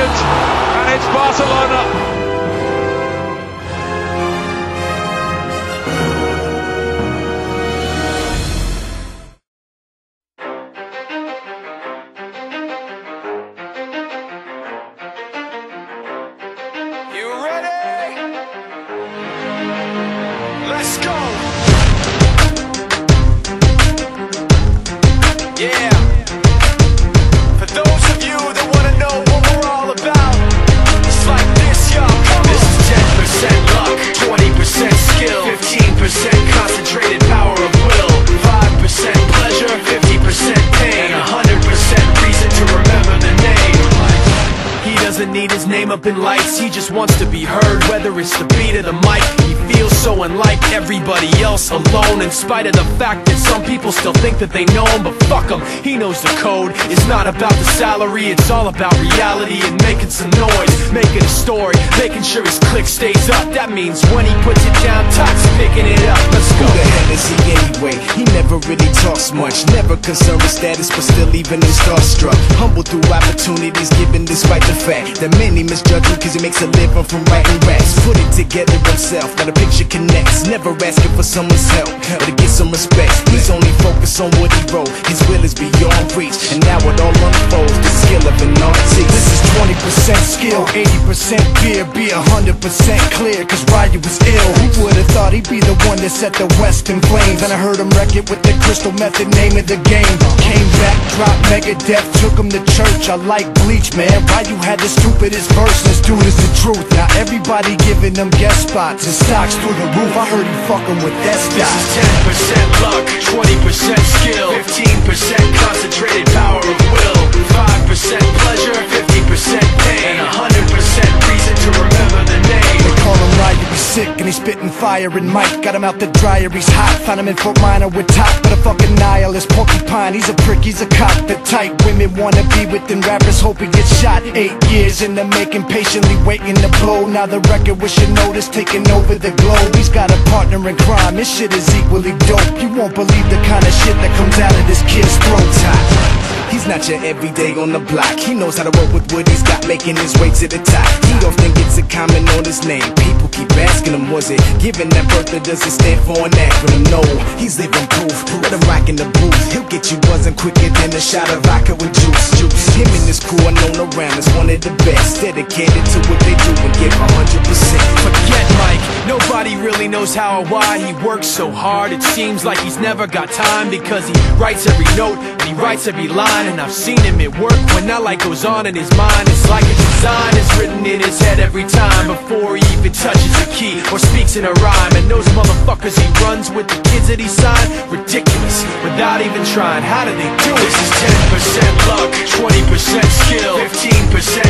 moment, and it's Barcelona. Let's go! Yeah! For those of you that wanna know what we're all about, it's like this, y'all. This is 10% luck, 20% skill, 15% concentrated power of will, 5% pleasure, 50% pain, 100% reason to remember the name. He doesn't need his name up in lights, he just wants to be heard, whether it's the beat of the mic. He feels so unlike everybody else, alone, in spite of the fact that some people still think that they know him. But fuck him, he knows the code. It's not about the salary, it's all about reality and making some noise, making a story, making sure his click stays up. That means when he puts it down, Todd's picking it up. Let's go. Who the hell is he anyway? He never really talks much, never concerned with status, but still even him starstruck. Humble through opportunities given despite the fact that many misjudge him cause he makes a living from writing raps. Put it together himself, now the picture connects, never asking for someone's help or to get some respect. He's only focused on what he wrote, his will is beyond reach, and now it all unfolds, the skill of an artist. This is 20% skill, 80% fear, be 100% clear, cause Ryu was ill. Who would've thought he'd be the one that set the West in flames? And I heard him wreck it with the Crystal Method, name of the game. Came back, dropped Megadeth, took him to church. I like Bleach, man, Ryu had the stupidest verse, this dude is the truth. Now everybody giving them guest spots and stocks through the roof. I heard he fucking with that stock. This is 10% luck, 20% skill, 15% concentrated power of will, 5% pleasure, 50% pain, and 100% reason to remember the name. They call him Ryu, he's sick and he's spitting fire and Mike got him out the dryer, he's hot. Found him in Fort Minor with top, but a fucking nihilist porcupine. He's a prick, he's a cop. The type women wanna be within, rappers hope he gets shot. 8 years in the making, patiently waiting to blow. Now the record with your notice taking over the globe. He's got a partner in crime, this shit is equally dope. You won't believe the kind of shit that comes out of this kid's throat. He's not your everyday on the block. He knows how to work with what he's got, making his way to the top. He often gets a comment on his name. People keep asking him, was it given that birth or does it stand for an acronym? No, he's living proof. Let him rock in the booth. He'll get you buzzing quicker than a shot of vodka with juice. Him and his crew are known around as one of the best, dedicated to what they do and give 100%. Forget Mike, nobody really knows how or why he works so hard. It seems like he's never got time because he writes every note and he writes every line. And I've seen him at work when that light goes on in his mind. It's like a design is written in his head every time before he even touches a key or speaks in a rhyme. And those motherfuckers he runs with, the kids that he signed, ridiculous, without even trying. How do they do it? This is 10% luck, 20% skill, 15%